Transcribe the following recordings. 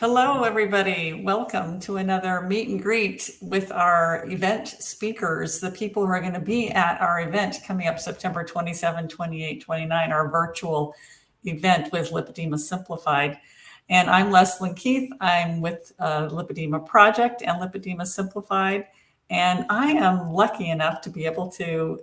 Hello, everybody. Welcome to another meet and greet with our event speakers, the people who are going to be at our event coming up September 27, 28, 29, our virtual event with Lipedema Simplified. And I'm Leslyn Keith. I'm with Lipedema Project and Lipedema Simplified. And I am lucky enough to be able to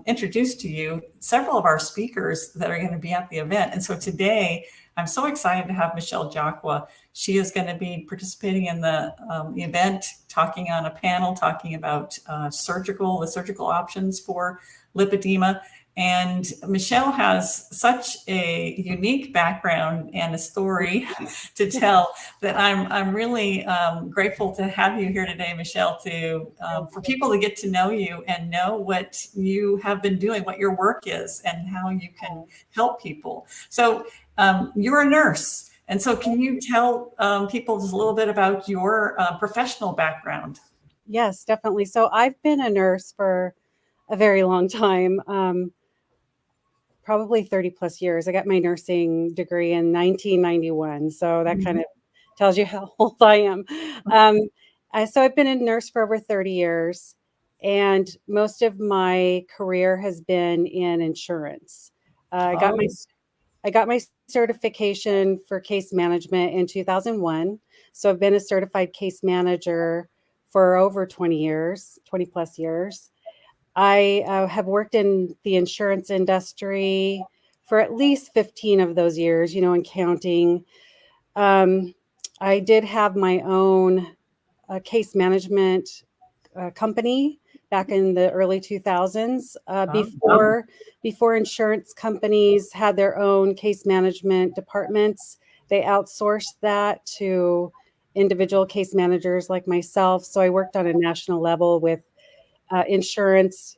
introduce to you several of our speakers that are going to be at the event. And so today, I'm so excited to have Michelle Jaqua. She is going to be participating in the event, talking on a panel, talking about the surgical options for lipedema. And Michelle has such a unique background and a story to tell that I'm really grateful to have you here today, Michelle, for people to get to know you and know what you have been doing, what your work is, and how you can help people. So you're a nurse. And so can you tell people just a little bit about your professional background? Yes, definitely. So I've been a nurse for a very long time, probably 30 plus years. I got my nursing degree in 1991. So that kind of tells you how old I am. So I've been a nurse for over 30 years. And most of my career has been in insurance. I got my certification for case management in 2001. So I've been a certified case manager for over 20 plus years. I have worked in the insurance industry for at least 15 of those years, and counting. I did have my own case management company back in the early 2000s before insurance companies had their own case management departments. They outsourced that to individual case managers like myself. So I worked on a national level with insurance,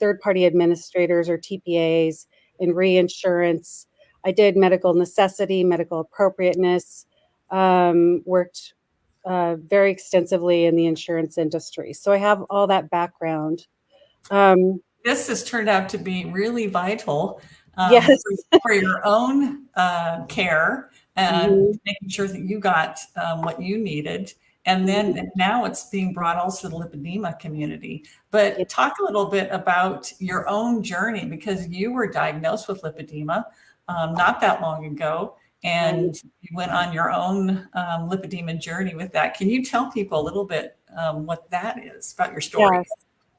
third-party administrators or TPAs, and reinsurance. I did medical necessity, medical appropriateness, worked very extensively in the insurance industry. So I have all that background. This has turned out to be really vital Yes. for your own care and making sure that you got what you needed. And then now it's being brought also to the lipedema community. But talk a little bit about your own journey, because you were diagnosed with lipedema not that long ago, and you went on your own lipedema journey with that. Can you tell people a little bit what that is, about your story?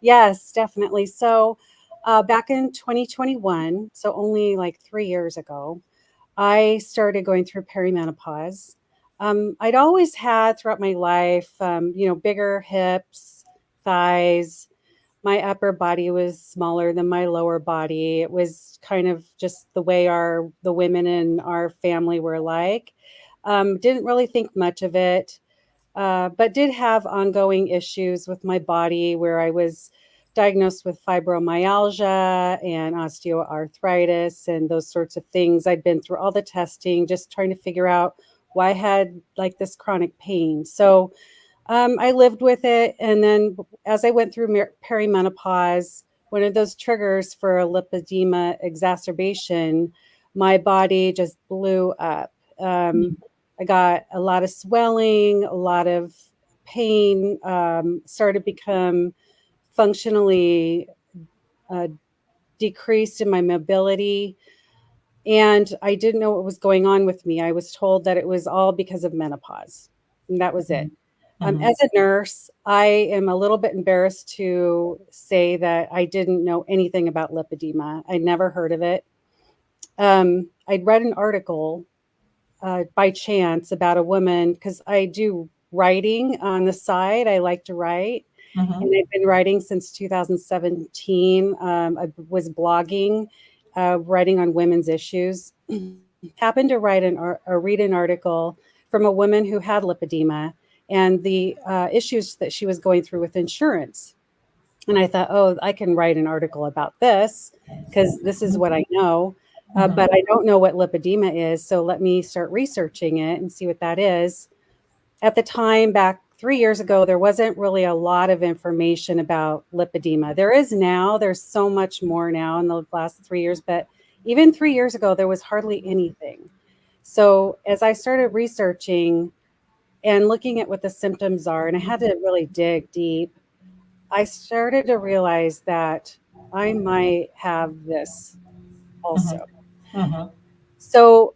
Yes, definitely. So back in 2021, so only like 3 years ago, I started going through perimenopause. I'd always had throughout my life, bigger hips, thighs. My upper body was smaller than my lower body. It was kind of just the way the women in our family were like. Didn't really think much of it, but did have ongoing issues with my body where I was diagnosed with fibromyalgia and osteoarthritis and those sorts of things. I'd been through all the testing, just trying to figure out why I had like this chronic pain. So I lived with it. And then as I went through perimenopause, one of those triggers for a lipedema exacerbation, my body just blew up. I got a lot of swelling, a lot of pain, started to become functionally decreased in my mobility. And I didn't know what was going on with me. I was told that it was all because of menopause. And that was it. As a nurse, I am a little bit embarrassed to say that I didn't know anything about lipedema. I'd never heard of it. I'd read an article by chance about a woman, because I do writing on the side. I like to write. And I've been writing since 2017. I was blogging, writing on women's issues. Happened to read an article from a woman who had lipedema and the issues that she was going through with insurance. And I thought, oh, I can write an article about this because this is what I know. But I don't know what lipedema is. So let me start researching it and see what that is. At the time, back 3 years ago, there wasn't really a lot of information about lipedema. There is now. There's so much more now in the last 3 years. But even 3 years ago, there was hardly anything. So as I started researching and looking at what the symptoms are, and I had to really dig deep, I started to realize that I might have this also. Mhm. So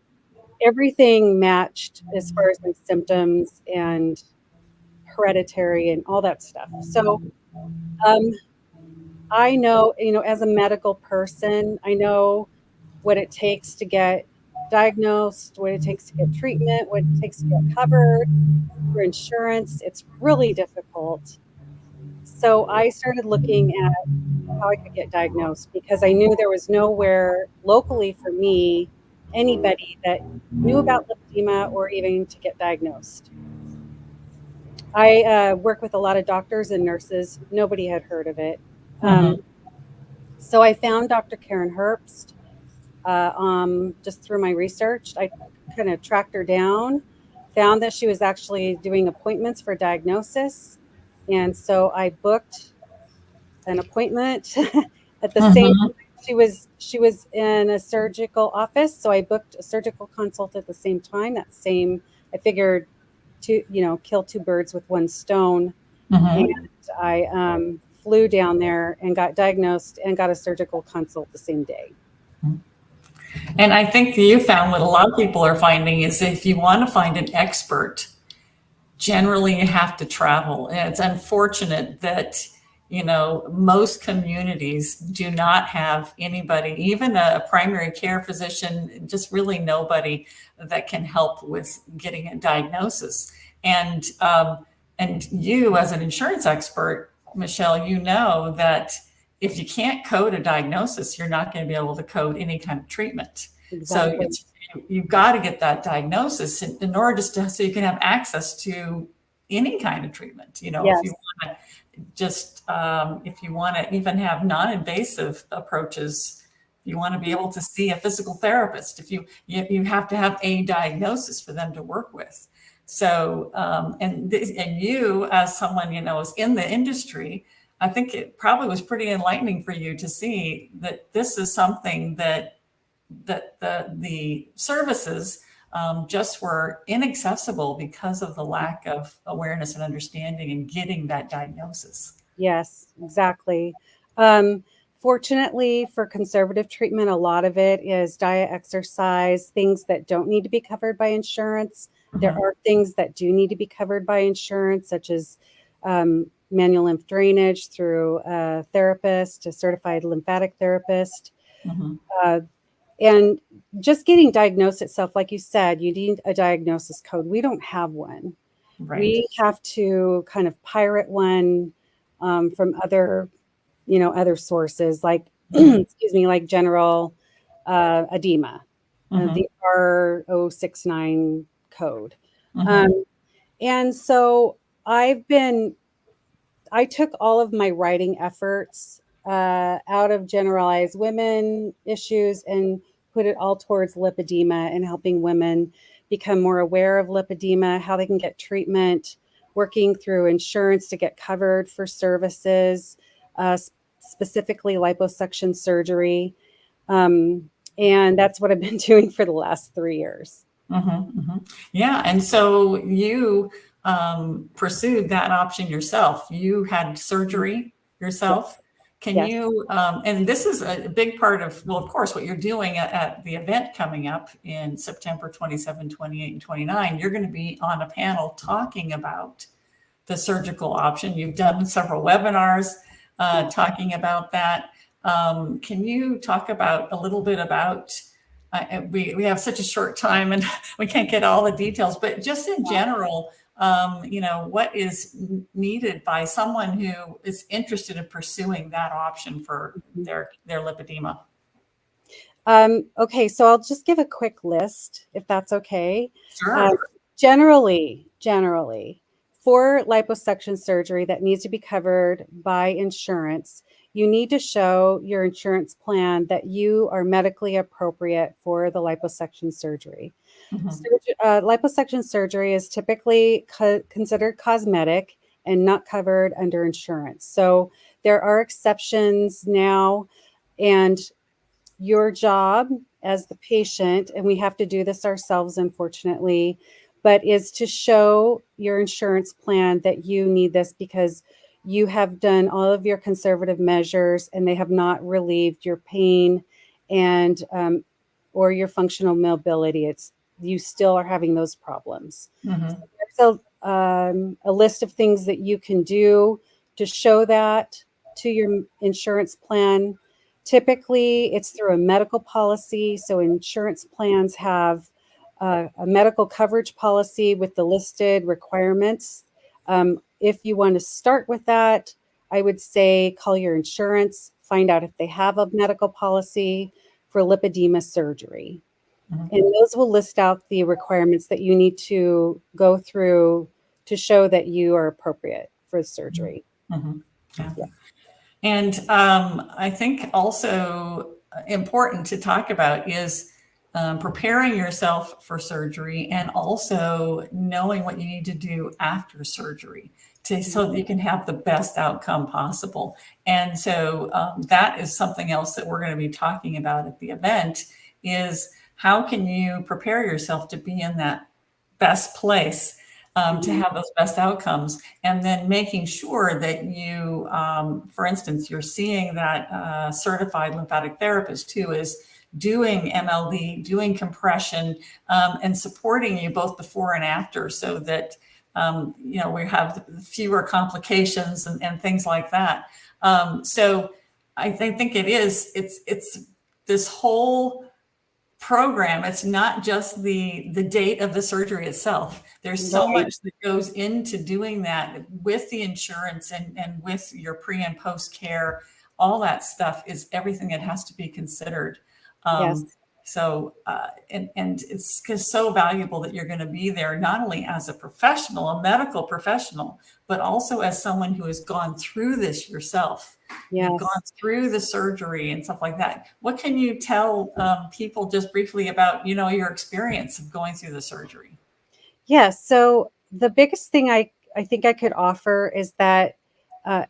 everything matched as far as my symptoms and hereditary and all that stuff. So um, I know, as a medical person, I know what it takes to get diagnosed, what it takes to get treatment, what it takes to get covered for insurance. It's really difficult. So I started looking at how I could get diagnosed because I knew there was nowhere locally for me, anybody that knew about lymphedema or even to get diagnosed. I work with a lot of doctors and nurses. Nobody had heard of it. Um, Mhm. so I found Dr. Karen Herbst just through my research. I kind of tracked her down, found that she was actually doing appointments for diagnosis. And so I booked an appointment at the same Mhm. time she was in a surgical office. So I booked a surgical consult at the same time. I figured to, kill two birds with one stone. And Mhm. I flew down there and got diagnosed and got a surgical consult the same day. And I think you found what a lot of people are finding is if you want to find an expert, generally you have to travel. And it's unfortunate that, most communities do not have anybody, even a primary care physician, just really nobody that can help with getting a diagnosis. And you, as an insurance expert, Michelle, you know that if you can't code a diagnosis, you're not going to be able to code any kind of treatment. So Exactly. it's you've got to get that diagnosis in order just to, so you can have access to any kind of treatment. If you Yes. want to if you want to even have non-invasive approaches, you want to be able to see a physical therapist. If you have to have a diagnosis for them to work with. So and you, as someone is in the industry, I think it probably was pretty enlightening for you to see that this is something that the services just were inaccessible because of the lack of awareness and understanding and getting that diagnosis. Yes, exactly. Um, Fortunately for conservative treatment, a lot of it is diet, exercise, things that don't need to be covered by insurance. There Mhm. are things that do need to be covered by insurance, such as manual lymph drainage through a therapist, a certified lymphatic therapist. Mhm. Uh, and just getting diagnosed itself, like you said, you need a diagnosis code. We don't have one. Right. We have to kind of pirate one from other sources like, Mhm. excuse me, like general edema, Mhm. the R069 code. Mhm. Um, and so I've been, I took all of my writing efforts out of generalized women issues and put it all towards lipedema and helping women become more aware of lipedema, how they can get treatment, working through insurance to get covered for services, specifically liposuction surgery. And that's what I've been doing for the last 3 years. Mhm. Mhm. Yeah, and so you pursued that option yourself. You had surgery Yes, yourself. Can yes. you, and this is a big part of, well, of course, what you're doing at the event coming up in September 27, 28, and 29, you're going to be on a panel talking about the surgical option. You've done several webinars talking about that. Can you talk about a little bit about, we have such a short time and we can't get all the details, but just in general, what is needed by someone who is interested in pursuing that option for their lipedema? Okay, so I'll just give a quick list, if that's okay. Um, Sure. generally, for liposuction surgery that needs to be covered by insurance, you need to show your insurance plan that you are medically appropriate for the liposuction surgery. Mhm. Liposuction surgery is typically considered cosmetic and not covered under insurance. So there are exceptions now, and your job as the patient, and we have to do this ourselves, unfortunately, but is to show your insurance plan that you need this because you have done all of your conservative measures and they have not relieved your pain and or your functional mobility. It's you still are having those problems. Mm-hmm. So there's a list of things that you can do to show that to your insurance plan. Typically, it's through a medical policy. So insurance plans have a medical coverage policy with the listed requirements. If you want to start with that, I would say call your insurance, find out if they have a medical policy for lipedema surgery. Mm-hmm. And those will list out the requirements that you need to go through to show that you are appropriate for surgery. Mm-hmm. Yeah. Yeah. And I think also important to talk about is preparing yourself for surgery and also knowing what you need to do after surgery so that you can have the best outcome possible. And so that is something else that we're going to be talking about at the event is how can you prepare yourself to be in that best place to have those best outcomes, and then making sure that you, for instance, you're seeing that certified lymphatic therapist who is doing MLD, doing compression, and supporting you both before and after, so that we have fewer complications and things like that. So I think it's this whole program. It's not just the date of the surgery itself. There's so much that goes into doing that with the insurance and with your pre and post care. All that stuff is everything that has to be considered. Yes. So, and it's so valuable that you're going to be there, not only as a professional, a medical professional, but also as someone who has gone through this yourself. Yes. You've gone through the surgery and stuff like that. What can you tell people just briefly about, your experience of going through the surgery? Yes. So the biggest thing I think I could offer is that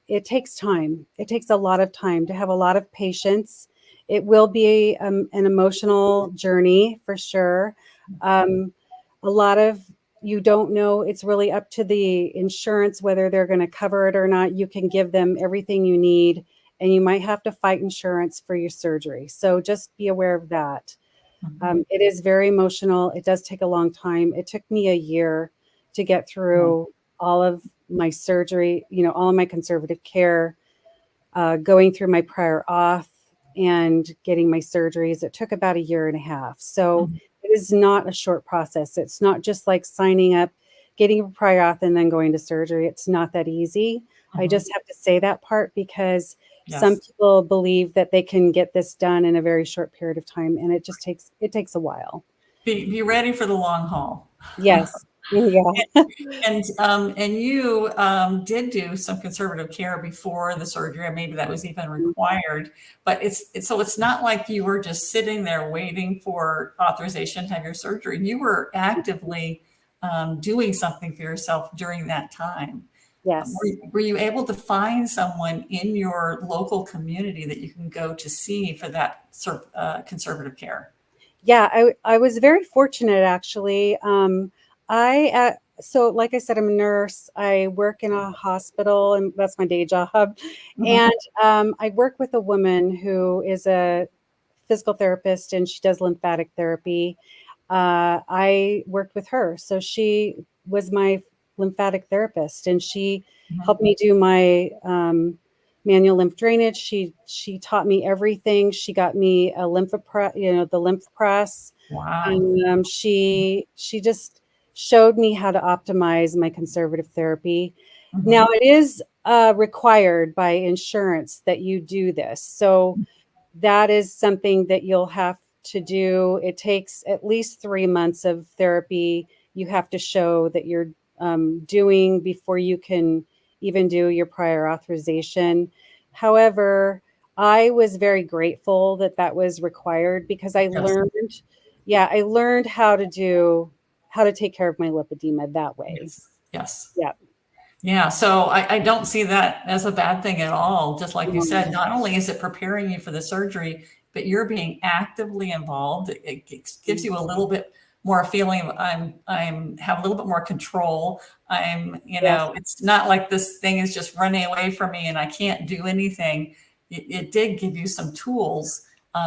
it takes time. It takes a lot of time to have a lot of patience. It will be an emotional journey for sure. A lot of you don't know. It's really up to the insurance whether they're going to cover it or not. You can give them everything you need, and you might have to fight insurance for your surgery. So just be aware of that. It is very emotional. It does take a long time. It took me a year to get through all of my surgery, all of my conservative care, going through my prior auth and getting my surgeries. It took about a year and a half. So it is not a short process. It's not just like signing up, getting a prior auth and then going to surgery. It's not that easy. I just have to say that part because some people believe that they can get this done in a very short period of time, and it takes a while. Be ready for the long haul. Yes. Yeah. And you did do some conservative care before the surgery, or maybe that was even required. But it's not like you were just sitting there waiting for authorization to have your surgery. You were actively doing something for yourself during that time. Yes. Were you able to find someone in your local community that you can go to see for that sort of conservative care? Yeah, I was very fortunate actually. So like I said, I'm a nurse. I work in a hospital, and that's my day job. And I work with a woman who is a physical therapist, and she does lymphatic therapy. I worked with her, so she was my lymphatic therapist, and she helped me do my manual lymph drainage. She taught me everything. She got me a the lymph press. Wow. And she just showed me how to optimize my conservative therapy. Now it is required by insurance that you do this. So that is something that you'll have to do. It takes at least 3 months of therapy. You have to show that you're doing before you can even do your prior authorization. However, I was very grateful that that was required because I learned how to take care of my lipedema that way. Yes. Yeah. Yeah. So I don't see that as a bad thing at all. Just like you said, not only is it preparing you for the surgery, but you're being actively involved. It gives you a little bit more feeling of I'm have a little bit more control. Yes. It's not like this thing is just running away from me and I can't do anything. It did give you some tools,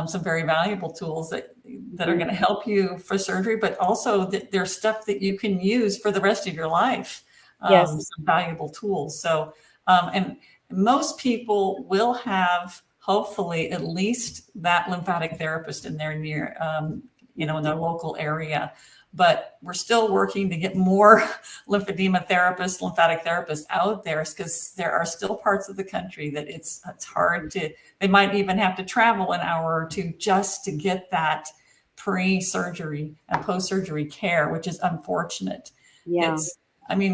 some very valuable tools that are going to help you for surgery, but also that there's stuff that you can use for the rest of your life. Yes. Some valuable tools. So, and most people will have hopefully at least that lymphatic therapist in their near, in their local area. But we're still working to get more lymphedema therapists, lymphatic therapists out there, because there are still parts of the country that it's hard to, they might even have to travel an hour or two just to get that pre-surgery and post-surgery care, which is unfortunate. Yeah.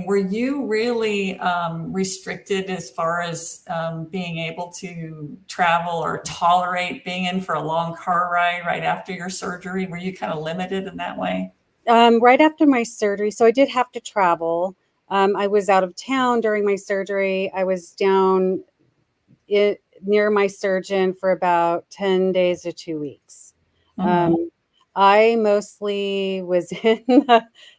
Were you really restricted as far as being able to travel or tolerate being in for a long car ride right after your surgery? Were you kind of limited in that way? Right after my surgery, so I did have to travel. I was out of town during my surgery. I was down near my surgeon for about 10 days to 2 weeks. Mhm. I mostly was in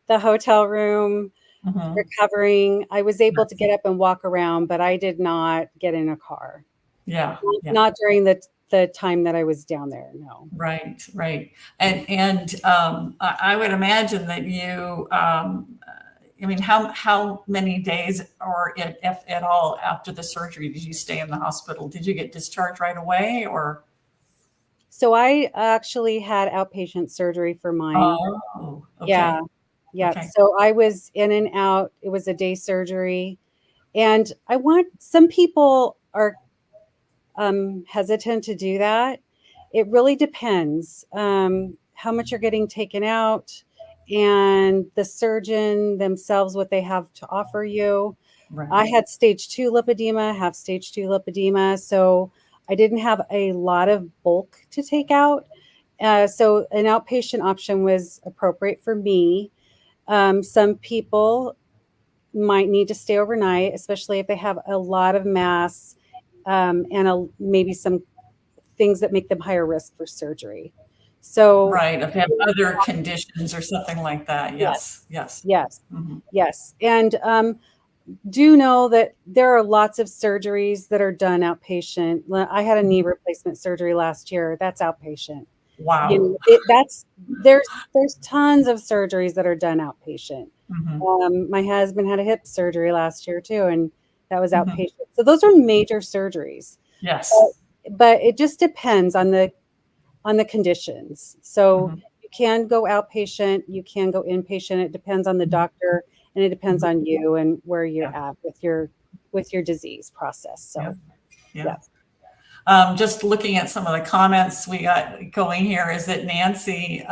the hotel room Mhm. recovering. I was able to Yes. get up and walk around, but I did not get in a car. Yeah, yeah. Not during the time that I was down there, no. Right, right. And I would imagine that you, how many days or if at all after the surgery did you stay in the hospital? Did you get discharged right away or? So I actually had outpatient surgery for mine. Oh, Yeah. okay. Yeah. Okay. So I was in and out. It was a day surgery. And some people are hesitant to do that. It really depends how much you're getting taken out and the surgeon themselves, what they have to offer you. I Right. had stage 2 lipedema, have stage 2 lipedema. So I didn't have a lot of bulk to take out. So an outpatient option was appropriate for me. Some people might need to stay overnight, especially if they have a lot of mass and maybe some things that make them higher risk for surgery. So, Right. If you have other conditions or something like that. yes, Yes. Yes. yes, Mhm. yes. And do know that there are lots of surgeries that are done outpatient. I had a knee replacement surgery last year. That's outpatient. Wow. There's tons of surgeries that are done outpatient. Mhm. My husband had a hip surgery last year too, and that was Mhm. outpatient. So those are major surgeries. Yes. But it just depends on the conditions. So Mhm. you can go outpatient, you can go inpatient. It depends on the Mhm. doctor and it depends Mhm. on you and where you're Yeah. at with your disease process. Yeah. So Yeah. yeah. Just looking at some of the comments we got going here is that Nancy,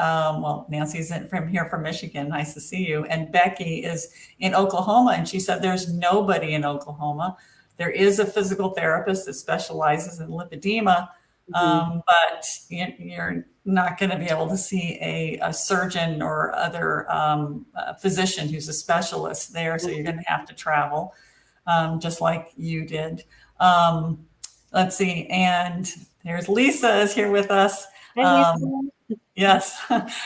Nancy's from here from Michigan. Nice to see you. And Becky is in Oklahoma, and she said there's nobody in Oklahoma. There is a physical therapist that specializes in lipedema, Mhm. but you're not going to be able to see a surgeon or other physician who's a specialist there. So you're going to have to travel, just like you did. Um, let's see. And there's Lisa is here with us. Hi, Lisa. Yes.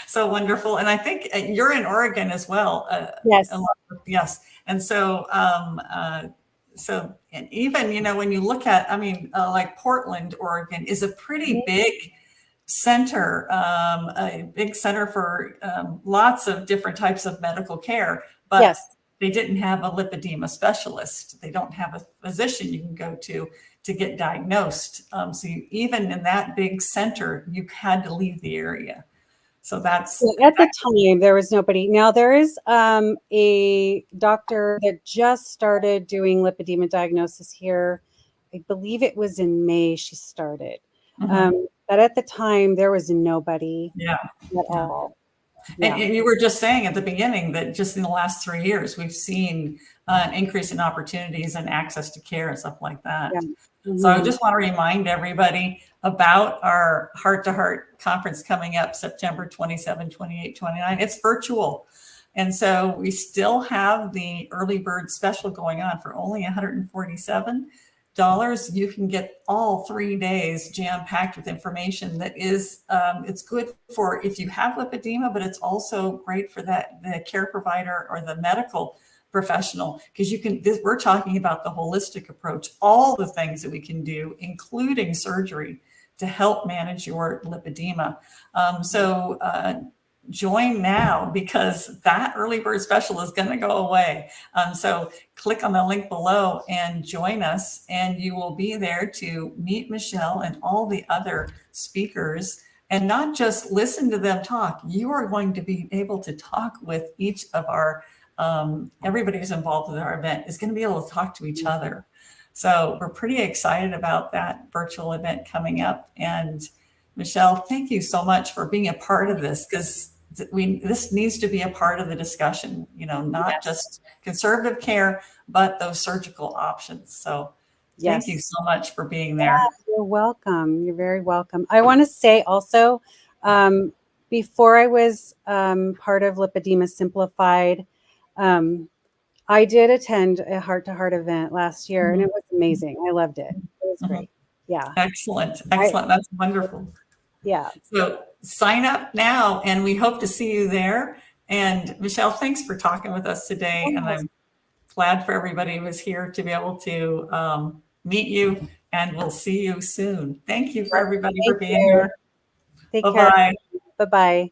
So wonderful. And I think you're in Oregon as well. Yes. Yes. And so, and even, when you look at, like Portland, Oregon is a pretty big center, a big center for lots of different types of medical care, but Yes. they didn't have a lipedema specialist. They don't have a physician you can go to get diagnosed. So even in that big center, you had to leave the area. So that's At the time, there was nobody. Now there is a doctor that just started doing lipedema diagnosis here. I believe it was in May she started. Mhm. But at the time, there was nobody Yeah, at yeah. all. And, Yeah. and you were just saying at the beginning that just in the last 3 years, we've seen an increase in opportunities and access to care and stuff like Yeah. that. So I Mhm. just want to remind everybody about our Heart to Heart conference coming up September 27, 28, 29. It's virtual. And so we still have the early bird special going on for only 147. you can get all 3 days jam-packed with information that is, it's good for if you have lipedema, but it's also great for the care provider or the medical professional, because we're talking about the holistic approach, all the things that we can do, including surgery, to help manage your lipedema. So join now, because that early bird special is going to go away. So click on the link below and join us, and you will be there to meet Michelle and all the other speakers, and not just listen to them talk. You are going to be able to talk with each of our, everybody who's involved with our event is going to be able to talk to each other. So we're pretty excited about that virtual event coming up. And Michelle, thank you so much for being a part of this, because this needs to be a part of the discussion, not just conservative care, but those surgical options. So thank you so much for being there. You're welcome. You're very welcome. I want to say also, before I was part of Lipedema Simplified, I did attend a heart-to-heart event last year, and it was amazing. I loved it. It was great. Yeah. Excellent. That's wonderful. Yeah. So sign up now, and we hope to see you there. And Michelle, thanks for talking with us today. And I'm glad for everybody who was here to be able to meet you, and we'll see you soon. Thank you for everybody for being here. Take care. Bye-bye. Bye-bye.